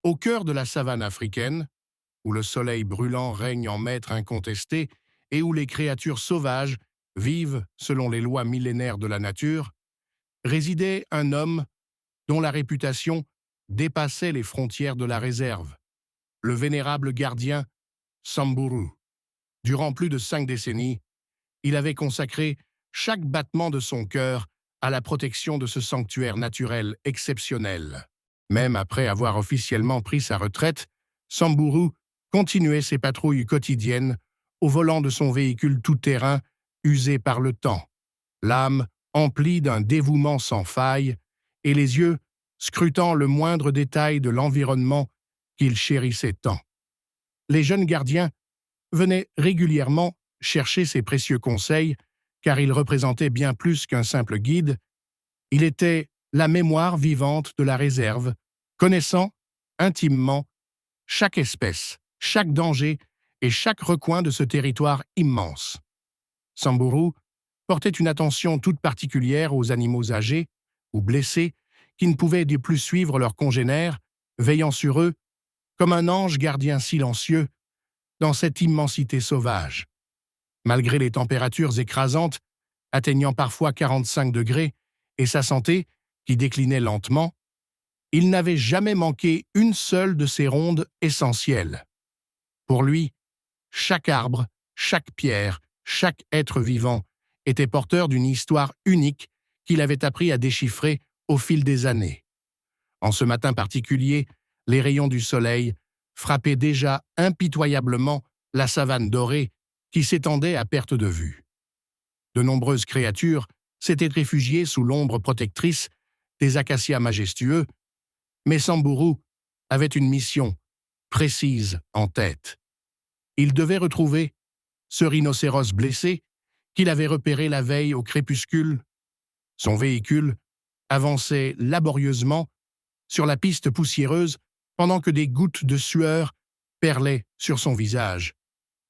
Au cœur de la savane africaine, où le soleil brûlant règne en maître incontesté et où les créatures sauvages vivent selon les lois millénaires de la nature, résidait un homme dont la réputation dépassait les frontières de la réserve, le vénérable gardien Samburu. Durant plus de 5 décennies, il avait consacré chaque battement de son cœur à la protection de ce sanctuaire naturel exceptionnel. Même après avoir officiellement pris sa retraite, Samburu continuait ses patrouilles quotidiennes au volant de son véhicule tout-terrain usé par le temps, l'âme emplie d'un dévouement sans faille et les yeux scrutant le moindre détail de l'environnement qu'il chérissait tant. Les jeunes gardiens venaient régulièrement chercher ses précieux conseils, car il représentait bien plus qu'un simple guide. Il était la mémoire vivante de la réserve, connaissant intimement chaque espèce, chaque danger et chaque recoin de ce territoire immense. Samburu portait une attention toute particulière aux animaux âgés ou blessés qui ne pouvaient de plus suivre leurs congénères, veillant sur eux comme un ange gardien silencieux dans cette immensité sauvage. Malgré les températures écrasantes, atteignant parfois 45 degrés, et sa santé, qui déclinait lentement, il n'avait jamais manqué une seule de ces rondes essentielles. Pour lui, chaque arbre, chaque pierre, chaque être vivant était porteur d'une histoire unique qu'il avait appris à déchiffrer au fil des années. En ce matin particulier, les rayons du soleil frappaient déjà impitoyablement la savane dorée qui s'étendait à perte de vue. De nombreuses créatures s'étaient réfugiées sous l'ombre protectrice des acacias majestueux, mais Samburu avait une mission précise en tête. Il devait retrouver ce rhinocéros blessé qu'il avait repéré la veille au crépuscule. Son véhicule avançait laborieusement sur la piste poussiéreuse pendant que des gouttes de sueur perlaient sur son visage,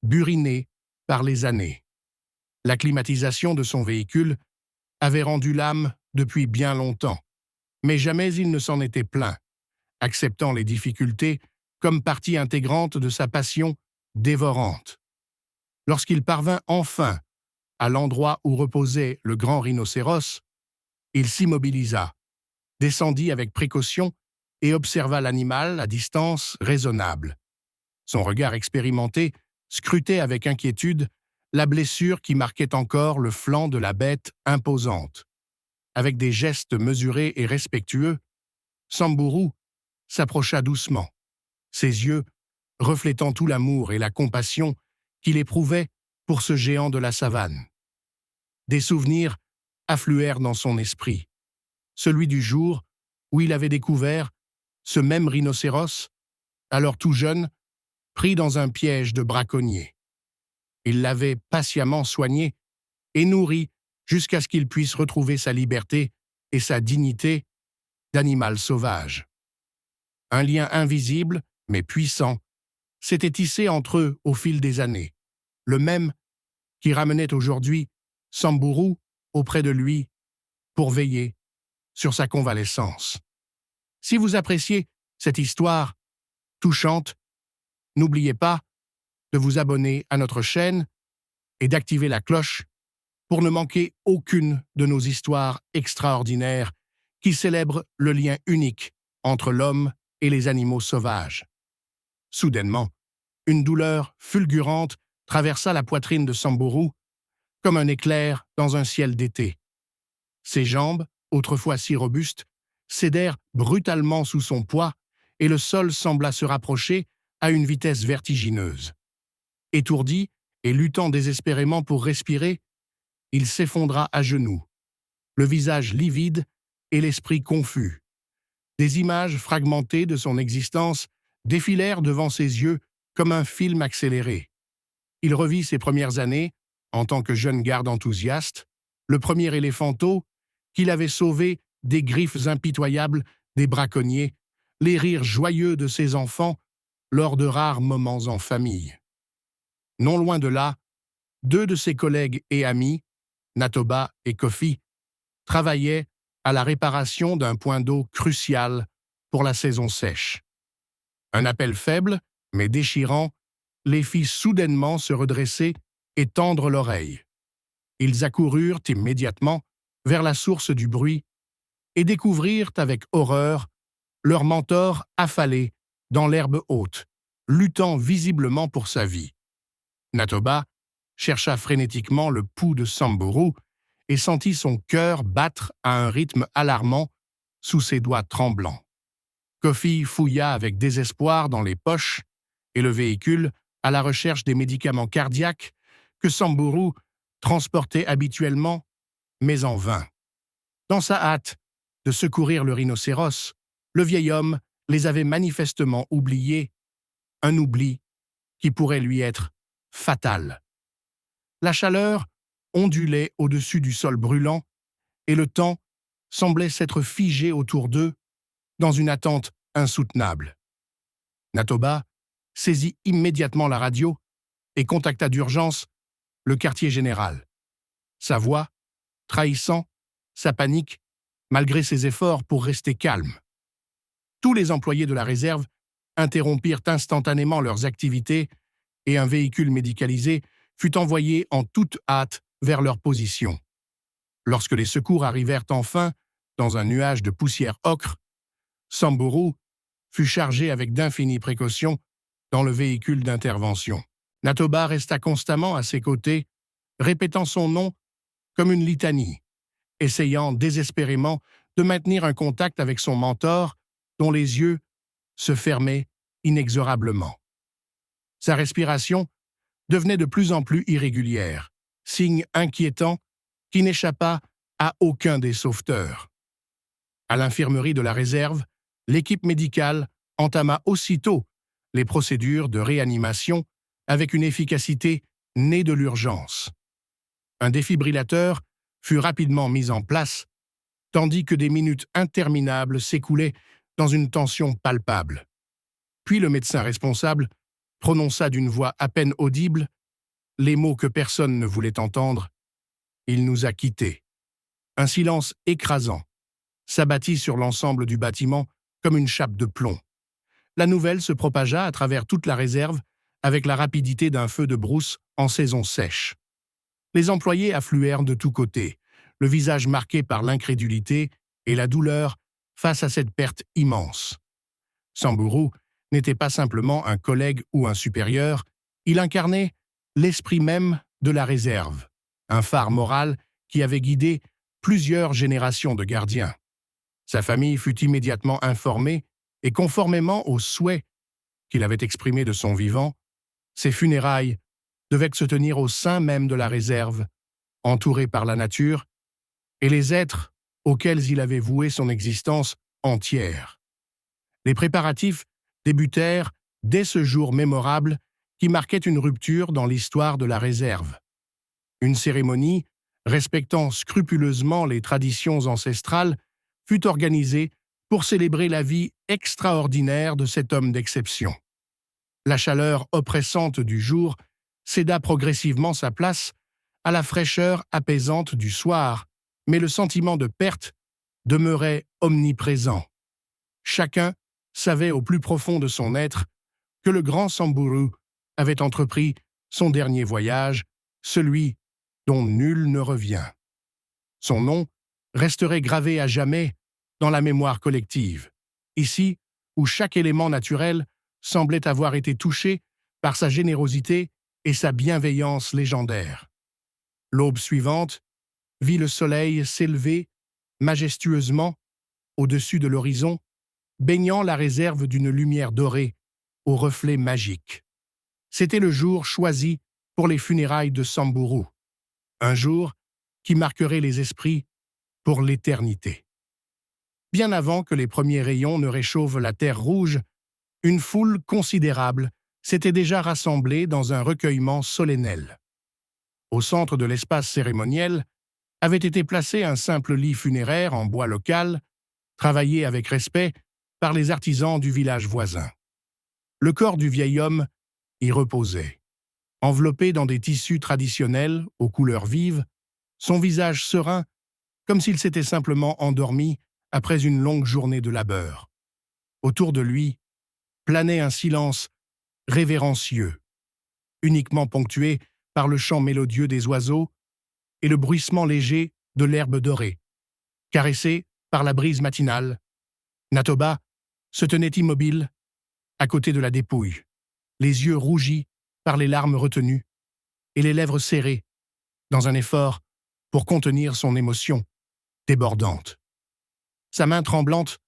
buriné par les années. La climatisation de son véhicule avait rendu l'âme depuis bien longtemps, mais jamais il ne s'en était plaint, acceptant les difficultés comme partie intégrante de sa passion dévorante. Lorsqu'il parvint enfin à l'endroit où reposait le grand rhinocéros, il s'immobilisa, descendit avec précaution et observa l'animal à distance raisonnable. Son regard expérimenté scrutait avec inquiétude la blessure qui marquait encore le flanc de la bête imposante. Avec des gestes mesurés et respectueux, Samburu s'approcha doucement, ses yeux reflétant tout l'amour et la compassion qu'il éprouvait pour ce géant de la savane. Des souvenirs affluèrent dans son esprit, celui du jour où il avait découvert ce même rhinocéros, alors tout jeune, pris dans un piège de braconnier. Il l'avait patiemment soigné et nourri jusqu'à ce qu'il puisse retrouver sa liberté et sa dignité d'animal sauvage. Un lien invisible, mais puissant, s'était tissé entre eux au fil des années, le même qui ramenait aujourd'hui Samburu auprès de lui pour veiller sur sa convalescence. Si vous appréciez cette histoire touchante, n'oubliez pas de vous abonner à notre chaîne et d'activer la cloche pour ne manquer aucune de nos histoires extraordinaires qui célèbrent le lien unique entre l'homme et les animaux sauvages. Soudainement, une douleur fulgurante traversa la poitrine de Samburu comme un éclair dans un ciel d'été. Ses jambes, autrefois si robustes, cédèrent brutalement sous son poids et le sol sembla se rapprocher à une vitesse vertigineuse. Étourdi et luttant désespérément pour respirer, il s'effondra à genoux, le visage livide et l'esprit confus. Des images fragmentées de son existence défilèrent devant ses yeux comme un film accéléré. Il revit ses premières années, en tant que jeune garde enthousiaste, le premier éléphanteau qu'il avait sauvé des griffes impitoyables des braconniers, les rires joyeux de ses enfants lors de rares moments en famille. Non loin de là, 2 de ses collègues et amis, Natoba et Kofi, travaillaient à la réparation d'un point d'eau crucial pour la saison sèche. Un appel faible, mais déchirant, les fit soudainement se redresser et tendre l'oreille. Ils accoururent immédiatement vers la source du bruit et découvrirent avec horreur leur mentor affalé dans l'herbe haute, luttant visiblement pour sa vie. Natoba chercha frénétiquement le pouls de Samburu et sentit son cœur battre à un rythme alarmant sous ses doigts tremblants. Kofi fouilla avec désespoir dans les poches et le véhicule à la recherche des médicaments cardiaques que Samburu transportait habituellement, mais en vain. Dans sa hâte de secourir le rhinocéros, le vieil homme les avait manifestement oubliés, un oubli qui pourrait lui être fatal. La chaleur ondulait au-dessus du sol brûlant et le temps semblait s'être figé autour d'eux dans une attente insoutenable. Natoba saisit immédiatement la radio et contacta d'urgence le quartier général. Sa voix, trahissant sa panique, malgré ses efforts pour rester calme. Tous les employés de la réserve interrompirent instantanément leurs activités et un véhicule médicalisé fut envoyé en toute hâte vers leur position. Lorsque les secours arrivèrent enfin dans un nuage de poussière ocre, Samburu fut chargé avec d'infinies précautions dans le véhicule d'intervention. Natoba resta constamment à ses côtés, répétant son nom comme une litanie, essayant désespérément de maintenir un contact avec son mentor dont les yeux se fermaient inexorablement. Sa respiration devenait de plus en plus irrégulière, signe inquiétant qui n'échappa à aucun des sauveteurs. À l'infirmerie de la réserve, l'équipe médicale entama aussitôt les procédures de réanimation avec une efficacité née de l'urgence. Un défibrillateur fut rapidement mis en place, tandis que des minutes interminables s'écoulaient dans une tension palpable. Puis le médecin responsable prononça d'une voix à peine audible les mots que personne ne voulait entendre. Il nous a quittés. Un silence écrasant s'abattit sur l'ensemble du bâtiment comme une chape de plomb. La nouvelle se propagea à travers toute la réserve avec la rapidité d'un feu de brousse en saison sèche. Les employés affluèrent de tous côtés, le visage marqué par l'incrédulité et la douleur face à cette perte immense. Samburu n'était pas simplement un collègue ou un supérieur, il incarnait l'esprit même de la réserve, un phare moral qui avait guidé plusieurs générations de gardiens. Sa famille fut immédiatement informée et conformément aux souhaits qu'il avait exprimés de son vivant, ses funérailles devaient se tenir au sein même de la réserve, entouré par la nature et les êtres auxquels il avait voué son existence entière. Les préparatifs débutèrent dès ce jour mémorable qui marquait une rupture dans l'histoire de la réserve. Une cérémonie, respectant scrupuleusement les traditions ancestrales, fut organisée pour célébrer la vie extraordinaire de cet homme d'exception. La chaleur oppressante du jour céda progressivement sa place à la fraîcheur apaisante du soir, mais le sentiment de perte demeurait omniprésent. Chacun savait au plus profond de son être que le grand Samburu avait entrepris son dernier voyage, celui dont nul ne revient. Son nom resterait gravé à jamais dans la mémoire collective, ici où chaque élément naturel semblait avoir été touché par sa générosité et sa bienveillance légendaire. L'aube suivante vit le soleil s'élever majestueusement au-dessus de l'horizon, baignant la réserve d'une lumière dorée aux reflets magiques. C'était le jour choisi pour les funérailles de Samburu, un jour qui marquerait les esprits pour l'éternité. Bien avant que les premiers rayons ne réchauffent la terre rouge, une foule considérable s'était déjà rassemblée dans un recueillement solennel. Au centre de l'espace cérémoniel avait été placé un simple lit funéraire en bois local, travaillé avec respect par les artisans du village voisin. Le corps du vieil homme y reposait. Enveloppé dans des tissus traditionnels aux couleurs vives, son visage serein, comme s'il s'était simplement endormi après une longue journée de labeur. Autour de lui, planait un silence révérencieux, uniquement ponctué par le chant mélodieux des oiseaux et le bruissement léger de l'herbe dorée. Caressé par la brise matinale, Natoba se tenait immobile à côté de la dépouille, les yeux rougis par les larmes retenues et les lèvres serrées dans un effort pour contenir son émotion débordante. Sa main tremblante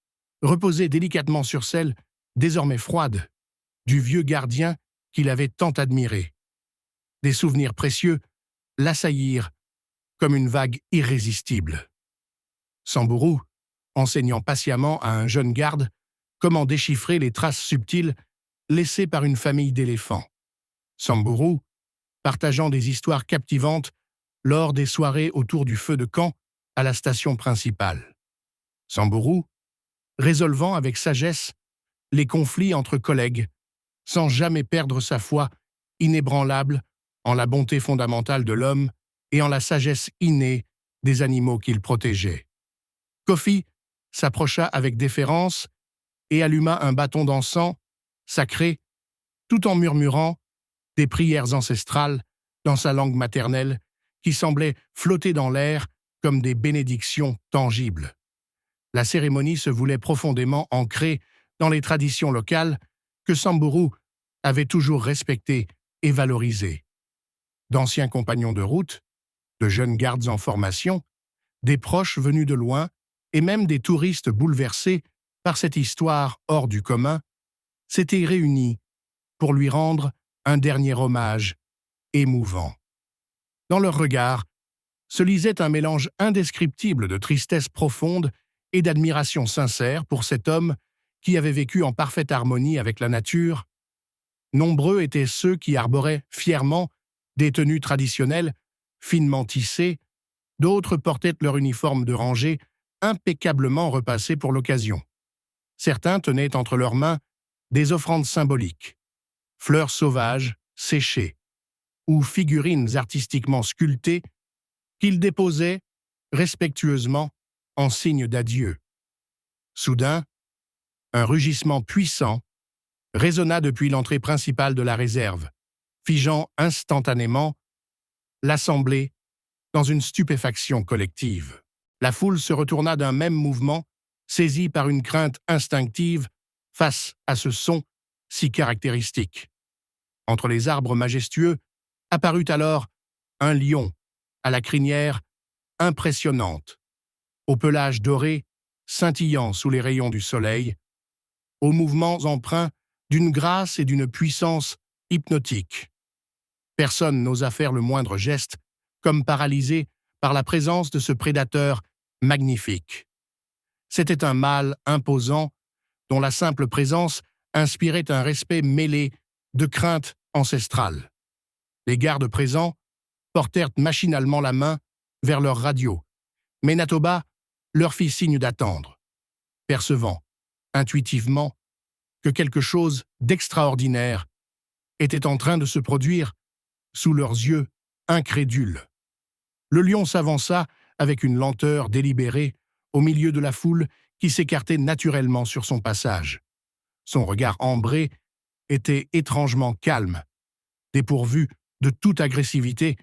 reposait délicatement sur celle, désormais froide, du vieux gardien qu'il avait tant admiré. Des souvenirs précieux l'assaillirent comme une vague irrésistible. Samburu, enseignant patiemment à un jeune garde comment déchiffrer les traces subtiles laissées par une famille d'éléphants. Samburu, partageant des histoires captivantes lors des soirées autour du feu de camp à la station principale. Samburu, résolvant avec sagesse les conflits entre collègues, sans jamais perdre sa foi inébranlable en la bonté fondamentale de l'homme et en la sagesse innée des animaux qu'il protégeait. Kofi s'approcha avec déférence et alluma un bâton d'encens sacré, tout en murmurant des prières ancestrales dans sa langue maternelle qui semblaient flotter dans l'air comme des bénédictions tangibles. La cérémonie se voulait profondément ancrée dans les traditions locales que Samburu avait toujours respectées et valorisées. D'anciens compagnons de route, de jeunes gardes en formation, des proches venus de loin et même des touristes bouleversés par cette histoire hors du commun, s'étaient réunis pour lui rendre un dernier hommage émouvant. Dans leurs regards se lisait un mélange indescriptible de tristesse profonde et d'admiration sincère pour cet homme qui avait vécu en parfaite harmonie avec la nature. Nombreux étaient ceux qui arboraient fièrement des tenues traditionnelles, finement tissées, d'autres portaient leur uniforme de rangée impeccablement repassé pour l'occasion. Certains tenaient entre leurs mains des offrandes symboliques, fleurs sauvages séchées, ou figurines artistiquement sculptées qu'ils déposaient respectueusement en signe d'adieu. Soudain, un rugissement puissant résonna depuis l'entrée principale de la réserve, figeant instantanément l'assemblée dans une stupéfaction collective. La foule se retourna d'un même mouvement, saisie par une crainte instinctive face à ce son si caractéristique. Entre les arbres majestueux apparut alors un lion à la crinière impressionnante, au pelage doré scintillant sous les rayons du soleil, aux mouvements empreints d'une grâce et d'une puissance hypnotiques. Personne n'osa faire le moindre geste, comme paralysé par la présence de ce prédateur magnifique. C'était un mâle imposant, dont la simple présence inspirait un respect mêlé de crainte ancestrale. Les gardes présents portèrent machinalement la main vers leur radio, mais Natoba leur fit signe d'attendre, percevant, intuitivement, que quelque chose d'extraordinaire était en train de se produire sous leurs yeux incrédules. Le lion s'avança avec une lenteur délibérée au milieu de la foule qui s'écartait naturellement sur son passage. Son regard ambré était étrangement calme, dépourvu de toute agressivité,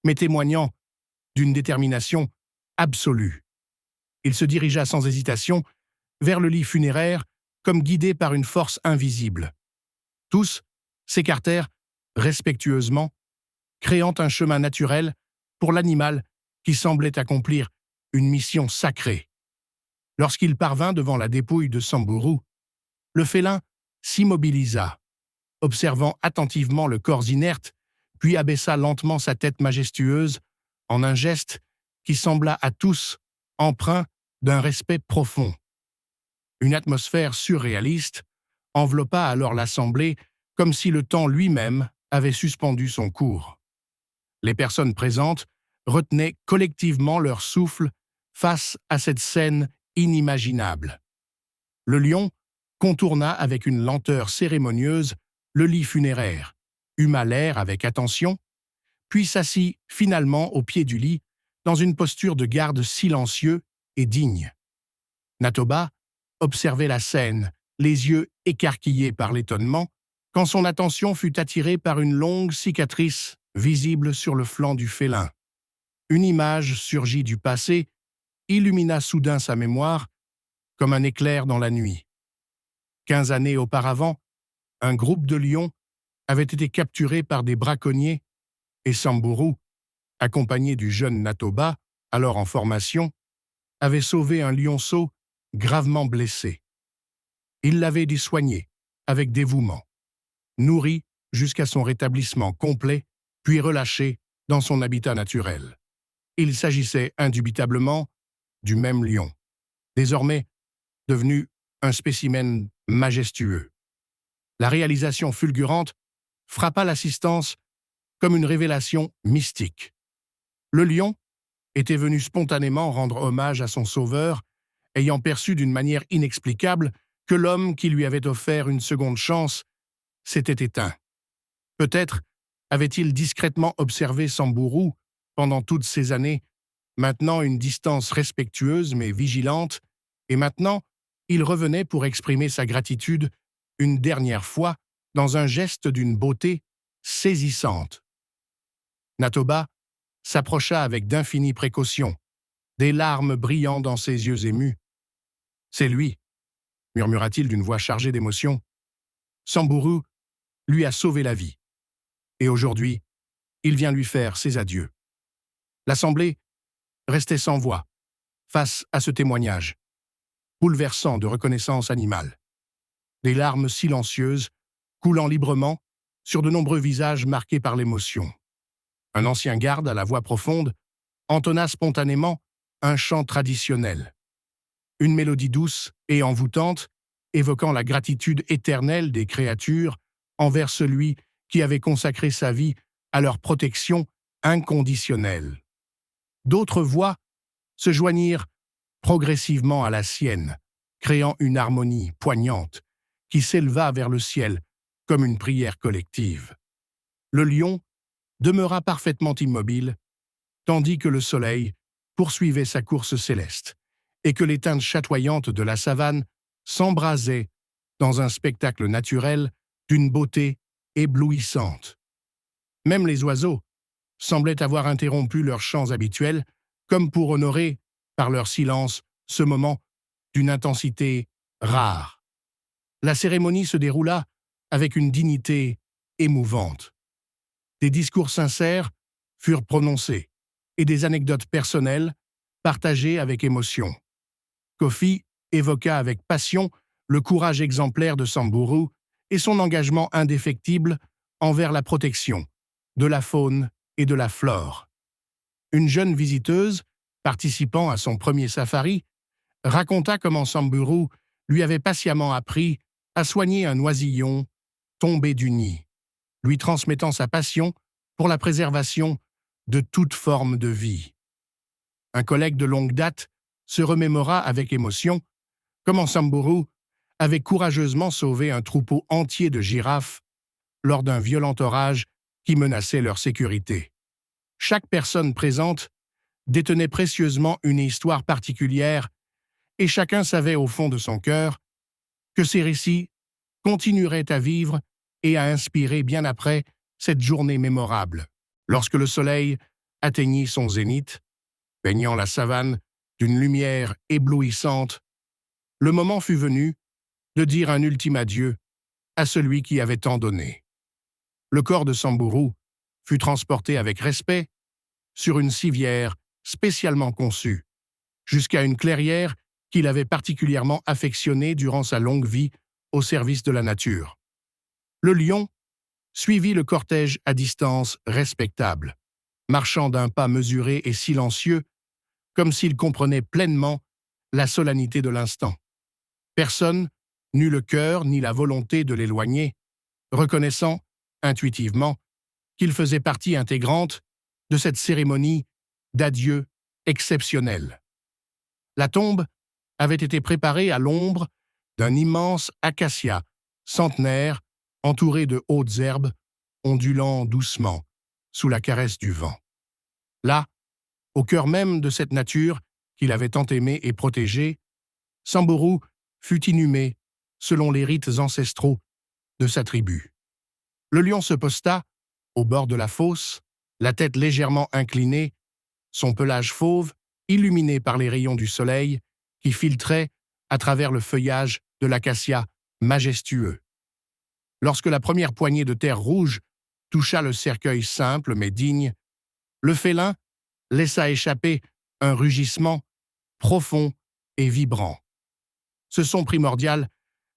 mais témoignant d'une détermination absolue. Il se dirigea sans hésitation vers le lit funéraire comme guidé par une force invisible. Tous s'écartèrent respectueusement, créant un chemin naturel pour l'animal qui semblait accomplir une mission sacrée. Lorsqu'il parvint devant la dépouille de Samburu, le félin s'immobilisa, observant attentivement le corps inerte, puis abaissa lentement sa tête majestueuse en un geste qui sembla à tous empreint d'un respect profond. Une atmosphère surréaliste enveloppa alors l'assemblée comme si le temps lui-même avait suspendu son cours. Les personnes présentes retenaient collectivement leur souffle face à cette scène inimaginable. Le lion contourna avec une lenteur cérémonieuse le lit funéraire, huma l'air avec attention, puis s'assit finalement au pied du lit dans une posture de garde silencieux et digne. Natoba observait la scène, les yeux écarquillé par l'étonnement quand son attention fut attirée par une longue cicatrice visible sur le flanc du félin. Une image surgit du passé, illumina soudain sa mémoire comme un éclair dans la nuit. 15 années auparavant, un groupe de lions avait été capturé par des braconniers et Samburu, accompagné du jeune Natoba, alors en formation, avait sauvé un lionceau gravement blessé. Il l'avait dit soigné, avec dévouement, nourri jusqu'à son rétablissement complet, puis relâché dans son habitat naturel. Il s'agissait indubitablement du même lion, désormais devenu un spécimen majestueux. La réalisation fulgurante frappa l'assistance comme une révélation mystique. Le lion était venu spontanément rendre hommage à son sauveur, ayant perçu d'une manière inexplicable que l'homme qui lui avait offert une seconde chance s'était éteint. Peut-être avait-il discrètement observé Samburu pendant toutes ces années, maintenant une distance respectueuse mais vigilante, et maintenant il revenait pour exprimer sa gratitude une dernière fois dans un geste d'une beauté saisissante. Natoba s'approcha avec d'infinies précautions, des larmes brillant dans ses yeux émus. « C'est lui », murmura-t-il d'une voix chargée d'émotion. « Samburu lui a sauvé la vie. Et aujourd'hui, il vient lui faire ses adieux. » L'assemblée restait sans voix face à ce témoignage, bouleversant de reconnaissance animale. Des larmes silencieuses coulant librement sur de nombreux visages marqués par l'émotion. Un ancien garde à la voix profonde entonna spontanément un chant traditionnel. Une mélodie douce et envoûtante, évoquant la gratitude éternelle des créatures envers celui qui avait consacré sa vie à leur protection inconditionnelle. D'autres voix se joignirent progressivement à la sienne, créant une harmonie poignante qui s'éleva vers le ciel comme une prière collective. Le lion demeura parfaitement immobile, tandis que le soleil poursuivait sa course céleste et que les teintes chatoyantes de la savane s'embrasaient dans un spectacle naturel d'une beauté éblouissante. Même les oiseaux semblaient avoir interrompu leurs chants habituels, comme pour honorer, par leur silence, ce moment d'une intensité rare. La cérémonie se déroula avec une dignité émouvante. Des discours sincères furent prononcés et des anecdotes personnelles partagées avec émotion. Kofi évoqua avec passion le courage exemplaire de Samburu et son engagement indéfectible envers la protection de la faune et de la flore. Une jeune visiteuse, participant à son premier safari, raconta comment Samburu lui avait patiemment appris à soigner un oisillon tombé du nid, lui transmettant sa passion pour la préservation de toute forme de vie. Un collègue de longue date se remémora avec émotion comment Samburu avait courageusement sauvé un troupeau entier de girafes lors d'un violent orage qui menaçait leur sécurité. Chaque personne présente détenait précieusement une histoire particulière et chacun savait au fond de son cœur que ces récits continueraient à vivre et à inspirer bien après cette journée mémorable. Lorsque le soleil atteignit son zénith, baignant la savane d'une lumière éblouissante, le moment fut venu de dire un ultime adieu à celui qui avait tant donné. Le corps de Samburu fut transporté avec respect sur une civière spécialement conçue, jusqu'à une clairière qu'il avait particulièrement affectionnée durant sa longue vie au service de la nature. Le lion suivit le cortège à distance respectable, marchant d'un pas mesuré et silencieux, comme s'il comprenait pleinement la solennité de l'instant. Personne n'eut le cœur ni la volonté de l'éloigner, reconnaissant, intuitivement, qu'il faisait partie intégrante de cette cérémonie d'adieu exceptionnelle. La tombe avait été préparée à l'ombre d'un immense acacia centenaire entouré de hautes herbes ondulant doucement sous la caresse du vent. Là, au cœur même de cette nature qu'il avait tant aimée et protégée, Samburu fut inhumé selon les rites ancestraux de sa tribu. Le lion se posta, au bord de la fosse, la tête légèrement inclinée, son pelage fauve, illuminé par les rayons du soleil, qui filtraient à travers le feuillage de l'acacia majestueux. Lorsque la première poignée de terre rouge toucha le cercueil simple mais digne, le félin laissa échapper un rugissement profond et vibrant. Ce son primordial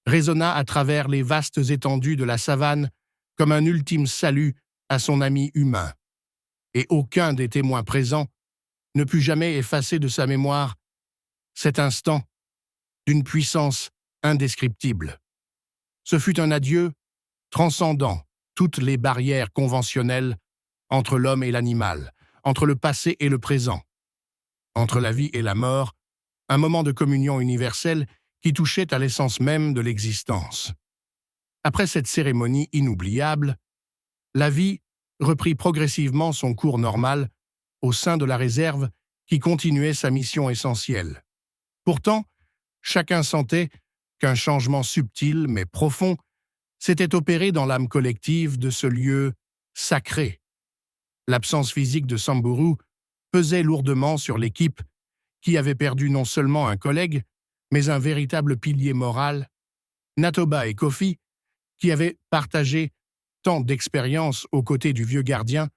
résonna à travers les vastes étendues de la savane comme un ultime salut à son ami humain. Et aucun des témoins présents ne put jamais effacer de sa mémoire cet instant d'une puissance indescriptible. Ce fut un adieu transcendant toutes les barrières conventionnelles entre l'homme et l'animal, entre le passé et le présent, entre la vie et la mort, un moment de communion universelle qui touchait à l'essence même de l'existence. Après cette cérémonie inoubliable, la vie reprit progressivement son cours normal au sein de la réserve qui continuait sa mission essentielle. Pourtant, chacun sentait qu'un changement subtil mais profond s'était opéré dans l'âme collective de ce lieu sacré. L'absence physique de Samburu pesait lourdement sur l'équipe qui avait perdu non seulement un collègue, mais un véritable pilier moral. Natoba et Kofi, qui avaient partagé tant d'expériences aux côtés du vieux gardien,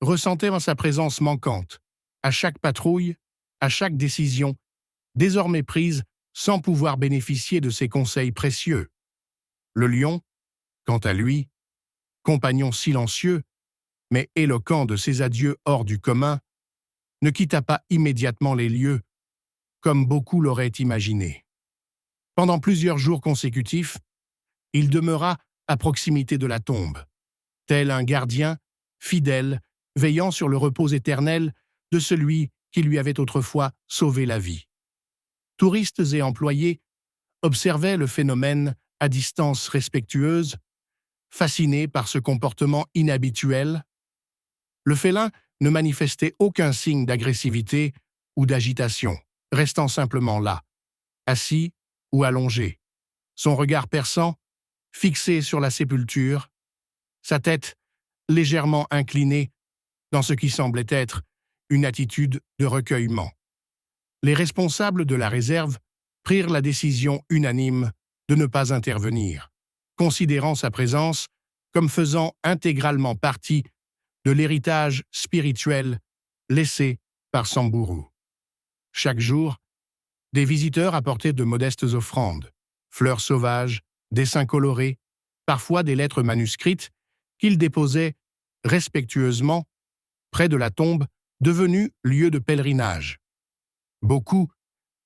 ressentaient sa présence manquante, à chaque patrouille, à chaque décision, désormais prise sans pouvoir bénéficier de ses conseils précieux. Le lion, quant à lui, compagnon silencieux, mais éloquent de ses adieux hors du commun, ne quitta pas immédiatement les lieux, comme beaucoup l'auraient imaginé. Pendant plusieurs jours consécutifs, il demeura à proximité de la tombe, tel un gardien fidèle, veillant sur le repos éternel de celui qui lui avait autrefois sauvé la vie. Touristes et employés observaient le phénomène à distance respectueuse, fascinés par ce comportement inhabituel. Le félin ne manifestait aucun signe d'agressivité ou d'agitation, restant simplement là, assis ou allongé, son regard perçant, fixé sur la sépulture, sa tête légèrement inclinée dans ce qui semblait être une attitude de recueillement. Les responsables de la réserve prirent la décision unanime de ne pas intervenir, considérant sa présence comme faisant intégralement partie de l'héritage spirituel laissé par Samburu. Chaque jour, des visiteurs apportaient de modestes offrandes, fleurs sauvages, dessins colorés, parfois des lettres manuscrites qu'ils déposaient respectueusement près de la tombe devenue lieu de pèlerinage. Beaucoup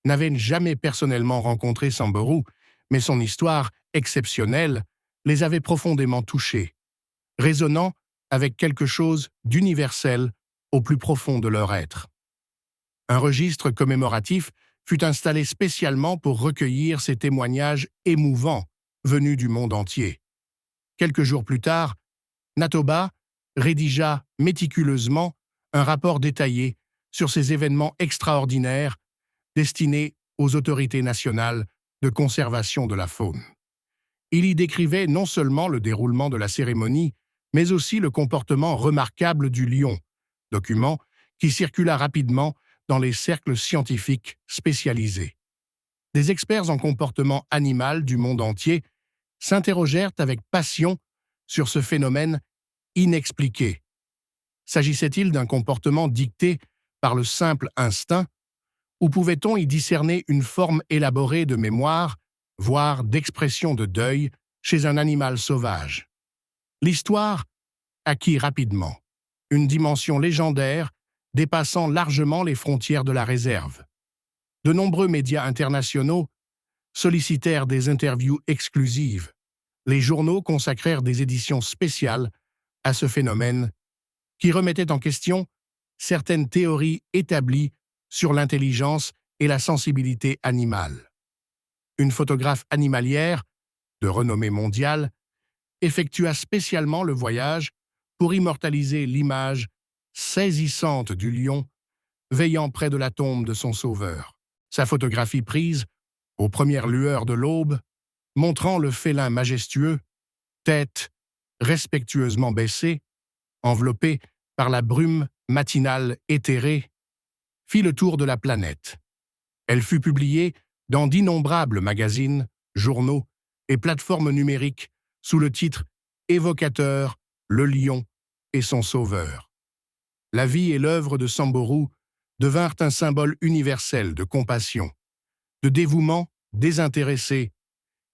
n'avaient jamais personnellement rencontré Samburu, mais son histoire exceptionnelle les avait profondément touchés, résonnant avec quelque chose d'universel au plus profond de leur être. Un registre commémoratif fut installé spécialement pour recueillir ces témoignages émouvants venus du monde entier. Quelques jours plus tard, Natoba rédigea méticuleusement un rapport détaillé sur ces événements extraordinaires destinés aux autorités nationales de conservation de la faune. Il y décrivait non seulement le déroulement de la cérémonie, mais aussi le comportement remarquable du lion, document qui circula rapidement dans les cercles scientifiques spécialisés. Des experts en comportement animal du monde entier s'interrogèrent avec passion sur ce phénomène inexpliqué. S'agissait-il d'un comportement dicté par le simple instinct, ou pouvait-on y discerner une forme élaborée de mémoire, voire d'expression de deuil chez un animal sauvage? L'histoire acquit rapidement une dimension légendaire dépassant largement les frontières de la réserve. De nombreux médias internationaux sollicitèrent des interviews exclusives. Les journaux consacrèrent des éditions spéciales à ce phénomène qui remettait en question certaines théories établies sur l'intelligence et la sensibilité animale. Une photographe animalière, de renommée mondiale, effectua spécialement le voyage pour immortaliser l'image saisissante du lion veillant près de la tombe de son sauveur. Sa photographie prise, aux premières lueurs de l'aube, montrant le félin majestueux, tête respectueusement baissée, enveloppée par la brume matinale éthérée, fit le tour de la planète. Elle fut publiée dans d'innombrables magazines, journaux et plateformes numériques sous le titre évocateur Le lion et son sauveur. La vie et l'œuvre de Samburu devinrent un symbole universel de compassion, de dévouement désintéressé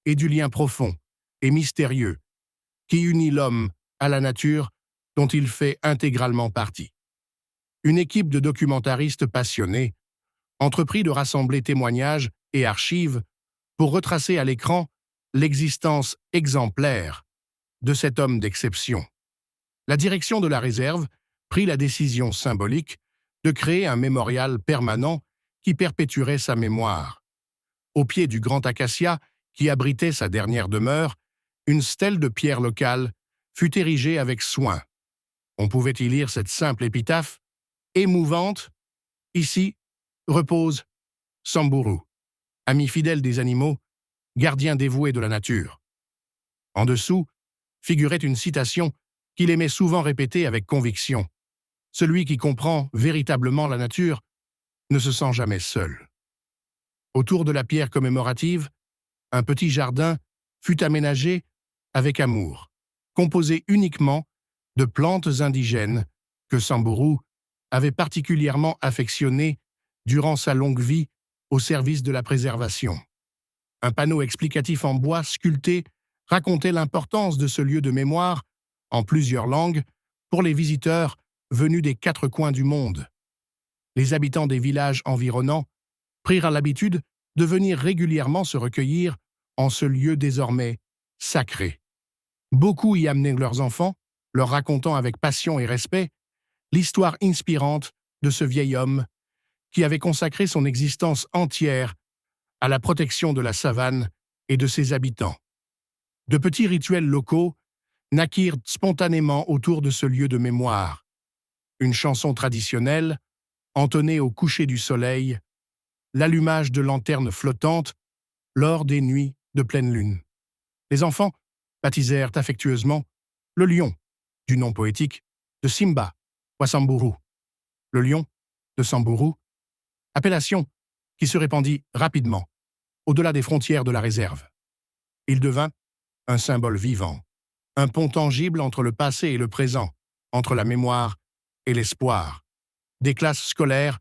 et du lien profond et mystérieux qui unit l'homme à la nature dont il fait intégralement partie. Une équipe de documentaristes passionnés entreprit de rassembler témoignages et archives pour retracer à l'écran l'existence exemplaire de cet homme d'exception. La direction de la réserve prit la décision symbolique de créer un mémorial permanent qui perpétuerait sa mémoire. Au pied du grand acacia qui abritait sa dernière demeure, une stèle de pierre locale fut érigée avec soin. On pouvait y lire cette simple épitaphe, émouvante, « Ici repose Samburu, ami fidèle des animaux, gardien dévoué de la nature. » En dessous figurait une citation qu'il aimait souvent répéter avec conviction. « Celui qui comprend véritablement la nature ne se sent jamais seul. » Autour de la pierre commémorative, un petit jardin fut aménagé avec amour, composé uniquement de plantes indigènes que Samburu avait particulièrement affectionnées durant sa longue vie au service de la préservation. Un panneau explicatif en bois sculpté racontait l'importance de ce lieu de mémoire en plusieurs langues pour les visiteurs venus des 4 coins du monde. Les habitants des villages environnants prirent l'habitude de venir régulièrement se recueillir en ce lieu désormais sacré. Beaucoup y amenaient leurs enfants, leur racontant avec passion et respect l'histoire inspirante de ce vieil homme qui avait consacré son existence entière à la protection de la savane et de ses habitants. De petits rituels locaux naquirent spontanément autour de ce lieu de mémoire. Une chanson traditionnelle, entonnée au coucher du soleil, l'allumage de lanternes flottantes lors des nuits de pleine lune. Les enfants baptisèrent affectueusement le lion, du nom poétique de Simba ou Samburu. Le lion de Samburu, appellation qui se répandit rapidement au-delà des frontières de la réserve. Il devint un symbole vivant, un pont tangible entre le passé et le présent, entre la mémoire et l'espoir. Des classes scolaires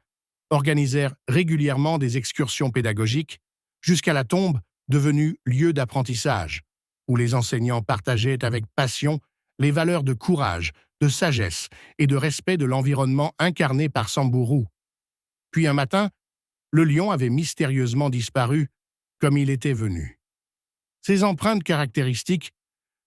organisèrent régulièrement des excursions pédagogiques jusqu'à la tombe devenue lieu d'apprentissage, où les enseignants partageaient avec passion les valeurs de courage, de sagesse et de respect de l'environnement incarné par Samburu. Puis un matin, le lion avait mystérieusement disparu comme il était venu. Ses empreintes caractéristiques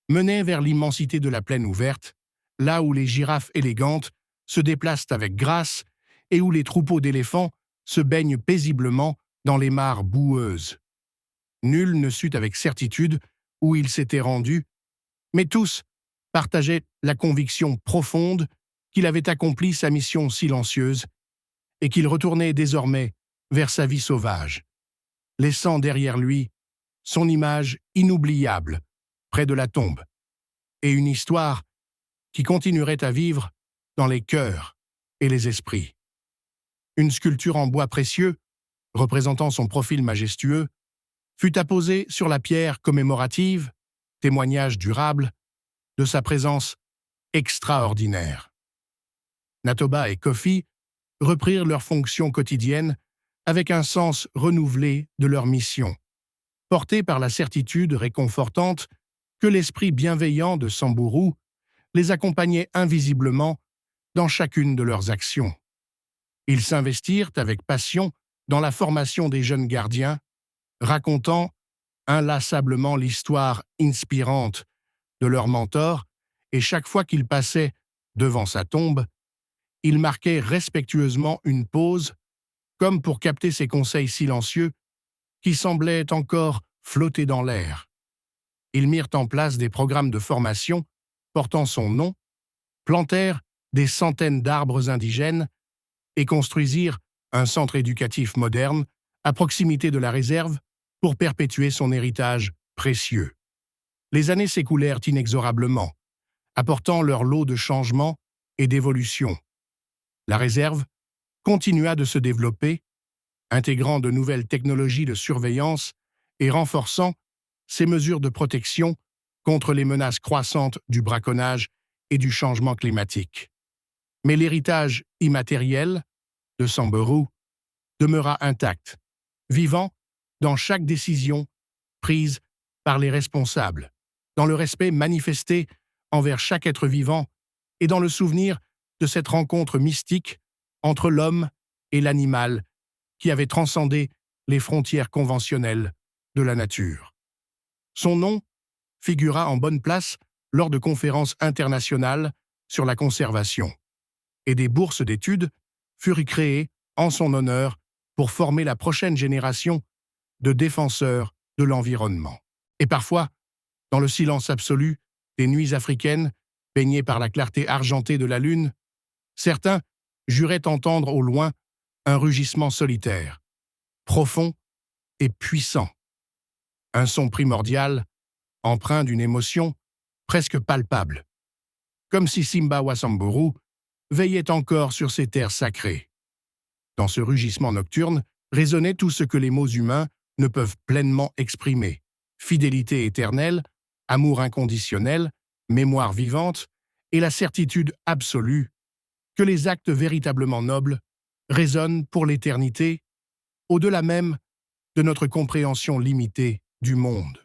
menaient vers l'immensité de la plaine ouverte, là où les girafes élégantes se déplacent avec grâce et où les troupeaux d'éléphants se baignent paisiblement dans les mares boueuses. Nul ne sut avec certitude où il s'était rendu, mais tous partageaient la conviction profonde qu'il avait accompli sa mission silencieuse et qu'il retournait désormais vers sa vie sauvage, laissant derrière lui son image inoubliable près de la tombe et une histoire qui continuerait à vivre dans les cœurs et les esprits. Une sculpture en bois précieux, représentant son profil majestueux, fut apposée sur la pierre commémorative, témoignage durable de sa présence extraordinaire. Natoba et Kofi reprirent leurs fonctions quotidiennes avec un sens renouvelé de leur mission, portés par la certitude réconfortante que l'esprit bienveillant de Samburu les accompagnait invisiblement dans chacune de leurs actions. Ils s'investirent avec passion dans la formation des jeunes gardiens, racontant inlassablement l'histoire inspirante de leur mentor, et chaque fois qu'ils passaient devant sa tombe, ils marquaient respectueusement une pause, comme pour capter ses conseils silencieux qui semblaient encore flotter dans l'air. Ils mirent en place des programmes de formation portant son nom, plantèrent des centaines d'arbres indigènes et construisirent un centre éducatif moderne à proximité de la réserve pour perpétuer son héritage précieux. Les années s'écoulèrent inexorablement, apportant leur lot de changements et d'évolutions. La réserve continua de se développer, intégrant de nouvelles technologies de surveillance et renforçant ses mesures de protection contre les menaces croissantes du braconnage et du changement climatique. Mais l'héritage immatériel de Samburu demeura intact, vivant dans chaque décision prise par les responsables, dans le respect manifesté envers chaque être vivant et dans le souvenir de cette rencontre mystique entre l'homme et l'animal qui avait transcendé les frontières conventionnelles de la nature. Son nom figura en bonne place lors de conférences internationales sur la conservation, et des bourses d'études furent créées en son honneur pour former la prochaine génération de défenseurs de l'environnement. Et parfois, dans le silence absolu des nuits africaines, baignées par la clarté argentée de la lune, certains juraient entendre au loin un rugissement solitaire, profond et puissant. Un son primordial, empreint d'une émotion presque palpable, comme si Simba wa Samburu veillait encore sur ces terres sacrées. Dans ce rugissement nocturne résonnait tout ce que les mots humains ne peuvent pleinement exprimer: fidélité éternelle, amour inconditionnel, mémoire vivante et la certitude absolue que les actes véritablement nobles résonnent pour l'éternité, au-delà même de notre compréhension limitée du monde.